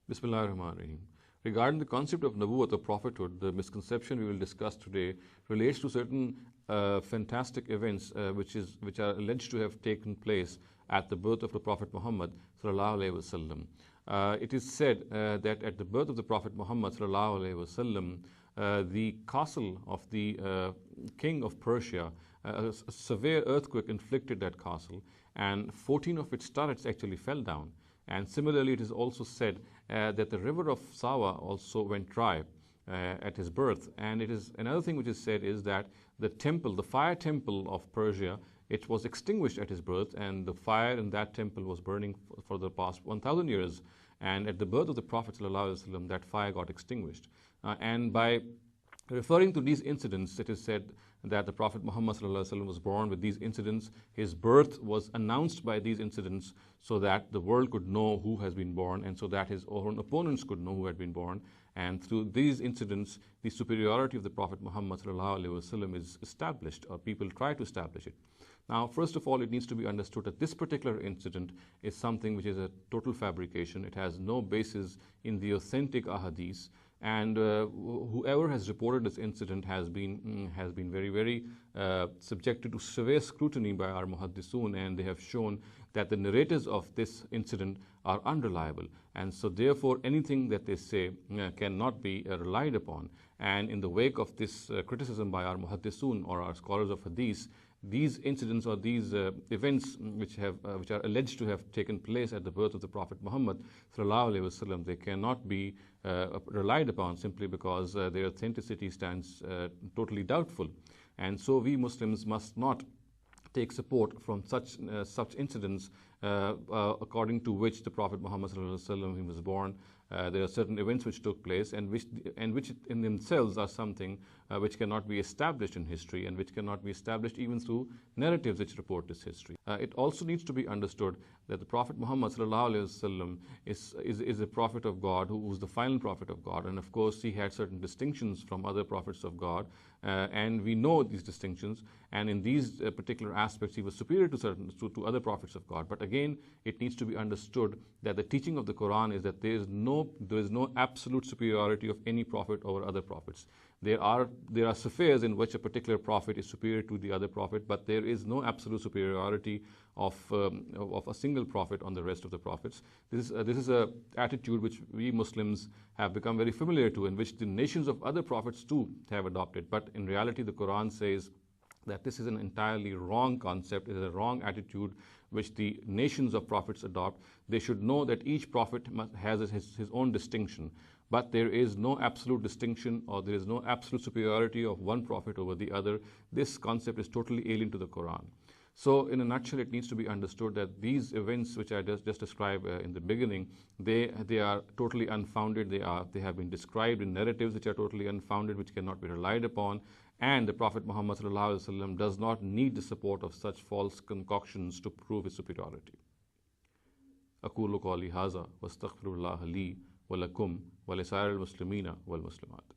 Bismillah ar-Rahman ar-Rahim. Regarding the concept of Nabuwwat or prophethood, the misconception we will discuss today relates to certain fantastic events which are alleged to have taken place at the birth of the Prophet Muhammad sallallahu alaihi wasallam. It is said that at the birth of the Prophet Muhammad sallallahu alaihi wasallam, the castle of the king of Persia, a severe earthquake inflicted that castle, and 14 of its turrets actually fell down. And similarly, it is also said that the river of Sawa also went dry at his birth. And it is another thing which is said is that the temple, the fire temple of Persia, it was extinguished at his birth, and the fire in that temple was burning for the past 1,000 years. And at the birth of the Prophet ﷺ, that fire got extinguished. And by referring to these incidents, it is said that the Prophet Muhammad ﷺ was born with these incidents. His birth was announced by these incidents so that the world could know who has been born, and so that his own opponents could know who had been born. And through these incidents, the superiority of the Prophet Muhammad ﷺ is established, or people try to establish it. Now, first of all, it needs to be understood that this particular incident is something which is a total fabrication. It has no basis in the authentic ahadith. And whoever has reported this incident has been very subjected to severe scrutiny by our muhaddisun, and they have shown that the narrators of this incident are unreliable. And so therefore anything that they say cannot be relied upon. And in the wake of this criticism by our muhaddisun, or our scholars of hadith, these incidents or these events which are alleged to have taken place at the birth of the Prophet Muhammad sallallahu alaihi wasallam, they cannot be relied upon simply because their authenticity stands totally doubtful. And so we Muslims must not take support from such incidents according to which the Prophet Muhammad sallallahu alaihi wasallam, he was born. There are certain events which took place and which in themselves are something which cannot be established in history, and which cannot be established even through narratives which report this history. It also needs to be understood that the Prophet Muhammad sallallahu alaihi wasallam is a prophet of God, who was the final prophet of God, and of course he had certain distinctions from other prophets of God, and we know these distinctions, and in these particular aspects he was superior to other prophets of God. But again, it needs to be understood that the teaching of the Quran is that there is no absolute superiority of any prophet over other prophets. There are affairs in which a particular prophet is superior to the other prophet, but there is no absolute superiority of a single prophet on the rest of the prophets. This is a attitude which we Muslims have become very familiar to, and which the nations of other prophets too have adopted. But in reality, the Quran says that this is an entirely wrong concept. It is a wrong attitude which the nations of prophets adopt. They should know that each prophet has his own distinction, but there is no absolute distinction, or there is no absolute superiority of one prophet over the other. This concept is totally alien to the Quran. So in a nutshell, it needs to be understood that these events which I just described in the beginning, they are totally unfounded. They have been described in narratives which are totally unfounded, which cannot be relied upon. And the Prophet Muhammad sallallahu alaihi wasallam does not need the support of such false concoctions to prove his superiority. أقول قولي هذا واستغفر الله لي ولكم ولسائر المسلمين والمسلمات.